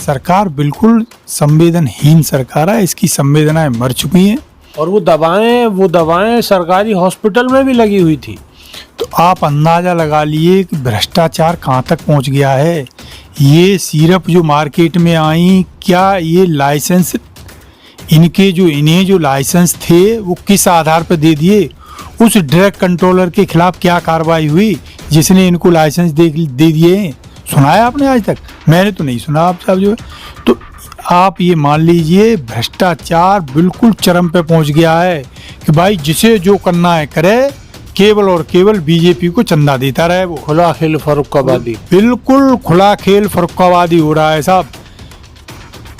सरकार बिल्कुल संवेदनहीन सरकार है, इसकी संवेदनाएं मर चुकी हैं। और वो दवाएं सरकारी हॉस्पिटल में भी लगी हुई थी। तो आप अंदाज़ा लगा लिए कि भ्रष्टाचार कहाँ तक पहुँच गया है। ये सिरप जो मार्केट में आई, क्या ये लाइसेंस इन्हें जो लाइसेंस थे वो किस आधार पर दे दिए? उस ड्रग कंट्रोलर के खिलाफ क्या कार्रवाई हुई जिसने इनको लाइसेंस दे दिए हैं? सुना है आपने आज तक? मैंने तो नहीं सुना आप साहब जो है। तो आप ये मान लीजिए भ्रष्टाचार बिल्कुल चरम पे पहुंच गया है कि भाई जिसे जो करना है करे, केवल और केवल बीजेपी को चंदा देता रहे। वो खुला खेल फर्रुखाबादी, बिल्कुल खुला खेल फर्रुखाबादी हो रहा है साहब।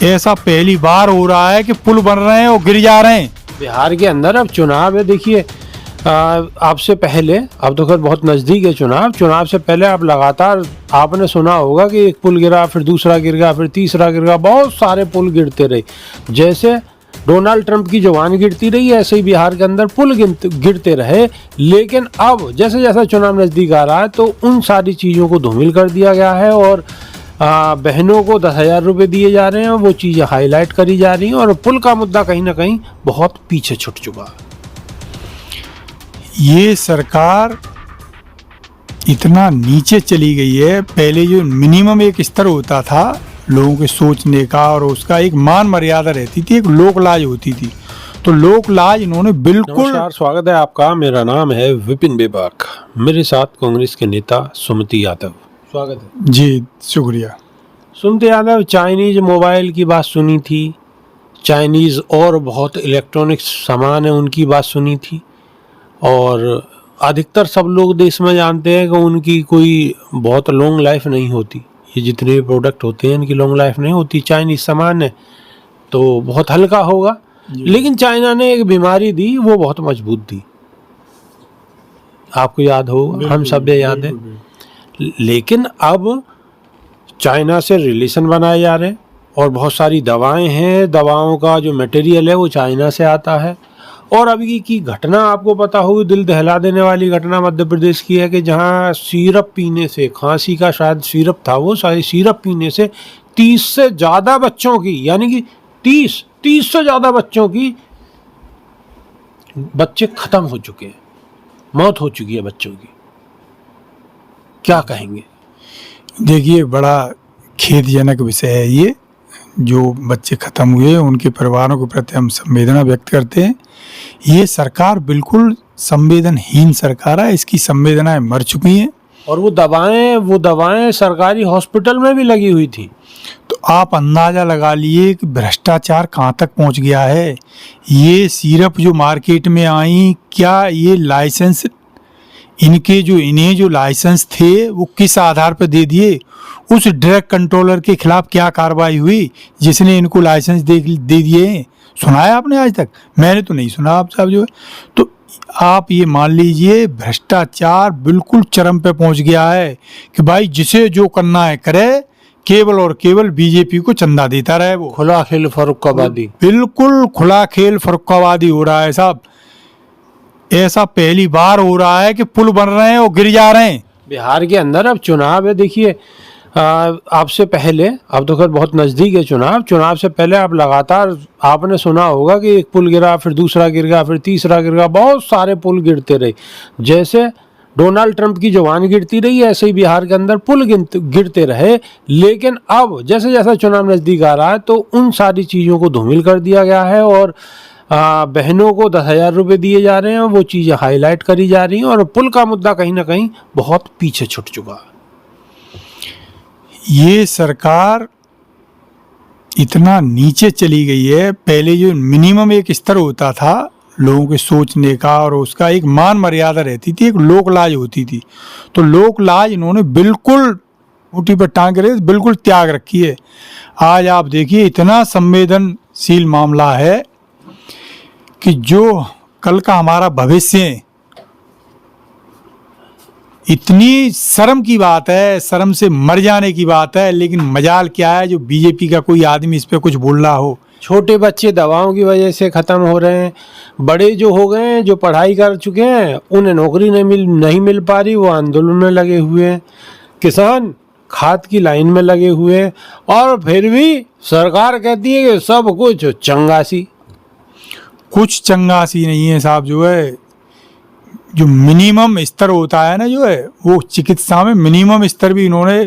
ऐसा पहली बार हो रहा है कि पुल बन रहे हैं और गिर जा रहे हैं। बिहार के अंदर अब चुनाव है। देखिए आपसे पहले, अब तो खैर बहुत नज़दीक है चुनाव से पहले आप लगातार आपने सुना होगा कि एक पुल गिरा, फिर दूसरा गिर गया, फिर तीसरा गिर गया, बहुत सारे पुल गिरते रहे। जैसे डोनाल्ड ट्रंप की जुबान गिरती रही, ऐसे ही बिहार के अंदर पुल गिरते रहे। लेकिन अब जैसे जैसे चुनाव नज़दीक आ रहा है तो उन सारी चीज़ों को धूमिल कर दिया गया है और बहनों को 10,000 रुपये दिए जा रहे हैं। वो चीज़ें हाईलाइट करी जा रही हैं और पुल का मुद्दा कहीं ना कहीं बहुत पीछे छूट चुका है। ये सरकार इतना नीचे चली गई है। पहले जो मिनिमम एक स्तर होता था लोगों के सोचने का और उसका एक मान मर्यादा रहती थी, एक लोक लाज होती थी, तो लोक लाज इन्होंने बिल्कुल। नमस्कार, स्वागत है आपका। मेरा नाम है विपिन बेबाक, मेरे साथ कांग्रेस के नेता सुमति यादव। स्वागत है जी, शुक्रिया। सुमति यादव, चाइनीज मोबाइल की बात सुनी थी, चाइनीज और बहुत इलेक्ट्रॉनिक्स सामान है उनकी बात सुनी थी, और अधिकतर सब लोग देश में जानते हैं कि उनकी कोई बहुत लॉन्ग लाइफ नहीं होती। ये जितने भी प्रोडक्ट होते हैं इनकी लॉन्ग लाइफ नहीं होती। चाइनीज सामान है तो बहुत हल्का होगा, लेकिन चाइना ने एक बीमारी दी, वो बहुत मजबूत दी। आपको याद होगा, हम सब याद है। लेकिन अब चाइना से रिलेशन बनाए जा रहे हैं और बहुत सारी दवाएं हैं, दवाओं का जो मटेरियल है वो चाइना से आता है। और अभी की घटना आपको पता होगी, दिल दहला देने वाली घटना मध्य प्रदेश की है कि जहां सिरप पीने से, खांसी का शायद सिरप था वो, सारी सिरप पीने से 30 से ज़्यादा बच्चों की, यानी कि 30 से ज़्यादा बच्चे खत्म हो चुके हैं, मौत हो चुकी है बच्चों की। क्या कहेंगे? देखिए, बड़ा खेदजनक विषय है ये। जो बच्चे ख़त्म हुए उनके परिवारों के प्रति हम संवेदना व्यक्त करते हैं। ये सरकार बिल्कुल संवेदनहीन सरकार है, इसकी संवेदनाएं मर चुकी हैं। और वो दवाएं सरकारी हॉस्पिटल में भी लगी हुई थी। तो आप अंदाज़ा लगा लिए कि भ्रष्टाचार कहाँ तक पहुँच गया है। ये सिरप जो मार्केट में आई, क्या ये लाइसेंस इन्हें जो लाइसेंस थे वो किस आधार पर दे दिए? उस ड्रग कंट्रोलर के खिलाफ क्या कार्रवाई हुई जिसने इनको लाइसेंस दे दिए हैं? सुना है आपने आज तक? मैंने तो नहीं सुना आप साहब जो है। तो आप ये मान लीजिए भ्रष्टाचार बिल्कुल चरम पे पहुंच गया है कि भाई जिसे जो करना है करे, केवल और केवल बीजेपी को चंदा देता रहे। वो खुला खेल फर्रुखाबादी, बिल्कुल खुला खेल फर्रुखाबादी हो रहा है साहब। ऐसा पहली बार हो रहा है कि पुल बन रहे हैं और गिर जा रहे हैं। बिहार के अंदर अब चुनाव है। देखिए आपसे पहले, अब तो खैर बहुत नज़दीक है चुनाव से पहले आप लगातार आपने सुना होगा कि एक पुल गिरा, फिर दूसरा गिर गया, फिर तीसरा गिर गया, बहुत सारे पुल गिरते रहे। जैसे डोनाल्ड ट्रंप की जुबान गिरती रही, ऐसे ही बिहार के अंदर पुल गिरते रहे। लेकिन अब जैसे जैसे चुनाव नज़दीक आ रहा है तो उन सारी चीज़ों को धूमिल कर दिया गया है और बहनों को 10,000 रुपये दिए जा रहे हैं। वो चीज़ें हाईलाइट करी जा रही हैं और पुल का मुद्दा कहीं ना कहीं बहुत पीछे छूट चुका है। ये सरकार इतना नीचे चली गई है। पहले जो मिनिमम एक स्तर होता था लोगों के सोचने का और उसका एक मान मर्यादा रहती थी, एक लोक लाज होती थी, तो लोक लाज इन्होंने बिल्कुल ऊटी पर टांग के बिल्कुल त्याग रखी है। आज आप देखिए इतना संवेदनशील मामला है कि जो कल का हमारा भविष्य है, इतनी शर्म की बात है, शर्म से मर जाने की बात है। लेकिन मजाल क्या है जो बीजेपी का कोई आदमी इस पे कुछ बोल रहा हो। छोटे बच्चे दवाओं की वजह से ख़त्म हो रहे हैं, बड़े जो हो गए हैं, जो पढ़ाई कर चुके हैं, उन्हें नौकरी नहीं मिल पा रही, वो आंदोलन में लगे हुए हैं। किसान खाद की लाइन में लगे हुए हैं, और फिर भी सरकार कहती है कि सब कुछ चंगासी। कुछ चंगासी नहीं है साहब। जो है जो मिनिमम स्तर होता है ना, जो है वो चिकित्सा में मिनिमम स्तर भी इन्होंने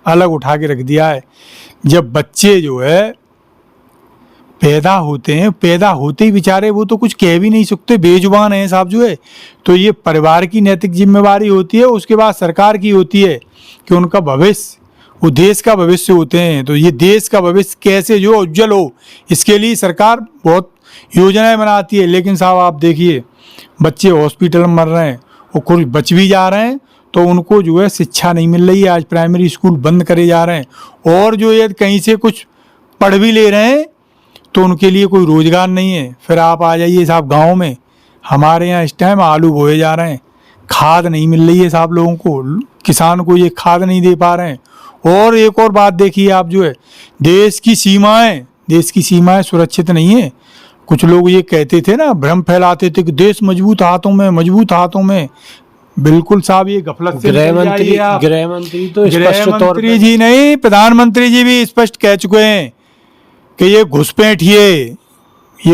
अलग उठा के रख दिया है। जब बच्चे जो है पैदा होते हैं, पैदा होते ही बेचारे वो तो कुछ कह भी नहीं सकते, बेजुबान हैं साहब जो है। तो ये परिवार की नैतिक जिम्मेवारी होती है, उसके बाद सरकार की होती है कि उनका भविष्य, वो देश का भविष्य होते हैं। तो ये देश का भविष्य कैसे जो उज्जवल हो, इसके लिए सरकार बहुत योजनाएं बनाती है। लेकिन साहब आप देखिए, बच्चे हॉस्पिटल में मर रहे हैं और कुछ बच भी जा रहे हैं तो उनको जो है शिक्षा नहीं मिल रही है। आज प्राइमरी स्कूल बंद करे जा रहे हैं, और जो ये कहीं से कुछ पढ़ भी ले रहे हैं तो उनके लिए कोई रोजगार नहीं है। फिर आप आ जाइए साहब गांव में, हमारे यहाँ इस टाइम आलू बोए जा रहे हैं, खाद नहीं मिल रही है साहब लोगों को, किसान को ये खाद नहीं दे पा रहे हैं। और एक और बात देखिए आप, जो है देश की सीमाएं सुरक्षित नहीं है। कुछ लोग ये कहते थे ना, भ्रम फैलाते थे कि देश मजबूत हाथों में। बिल्कुल साहब ये गफलत से गृह निकल जाइए आप। मंत्री तो स्पष्ट तौर गृहमंत्री पे जी नहीं, प्रधानमंत्री जी भी स्पष्ट कह चुके हैं कि ये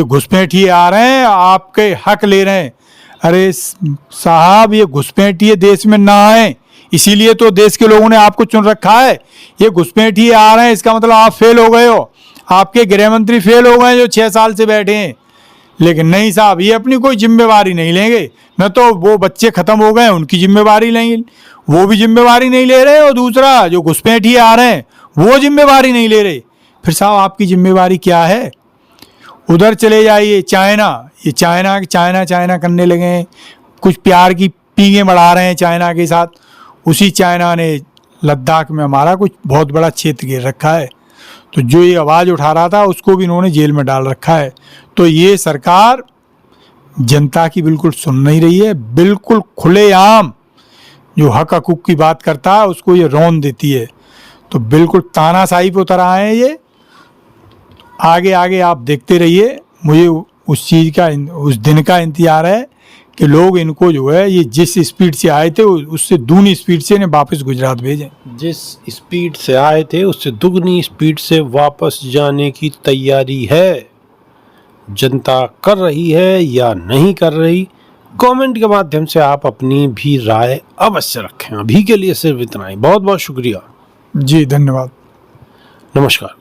घुसपैठिए आ रहे हैं, आपके हक ले रहे हैं। अरे साहब, ये घुसपैठिए देश में ना आए, इसीलिए तो देश के लोगों ने आपको चुन रखा है। ये घुसपैठिए आ रहे हैं, इसका मतलब आप फेल हो गए हो, आपके गृह मंत्री फेल हो गए जो 6 साल से बैठे हैं। लेकिन नहीं साहब, ये अपनी कोई जिम्मेवारी नहीं लेंगे। न तो वो बच्चे खत्म हो गए उनकी जिम्मेवारी लेंगे, वो भी जिम्मेवारी नहीं ले रहे, और दूसरा जो घुसपैठिए आ रहे हैं वो जिम्मेवारी नहीं ले रहे। फिर साहब आपकी जिम्मेवारी क्या है? उधर चले जाइए, चाइना, ये चाइना करने लगे हैं, कुछ प्यार की पींगे बढ़ा रहे हैं चाइना के साथ। उसी चाइना ने लद्दाख में हमारा कुछ बहुत बड़ा क्षेत्र घेर रखा है। तो जो ये आवाज़ उठा रहा था उसको भी इन्होंने जेल में डाल रखा है। तो ये सरकार जनता की बिल्कुल सुन नहीं रही है, बिल्कुल खुलेआम जो हक हकूक़ की बात करता है उसको ये रौन देती है। तो बिल्कुल तानाशाही पे उतर आए हैं ये। आगे आगे आप देखते रहिए, मुझे उस चीज़ का, उस दिन का इंतजार है कि लोग इनको जो है ये जिस स्पीड से आए थे उससे दूनी स्पीड से इन्हें वापस गुजरात भेजें। जिस स्पीड से आए थे उससे दुगनी स्पीड से वापस जाने की तैयारी है। जनता कर रही है या नहीं कर रही, कमेंट के माध्यम से आप अपनी भी राय अवश्य रखें। अभी के लिए सिर्फ इतना ही। बहुत बहुत शुक्रिया जी, धन्यवाद। नमस्कार।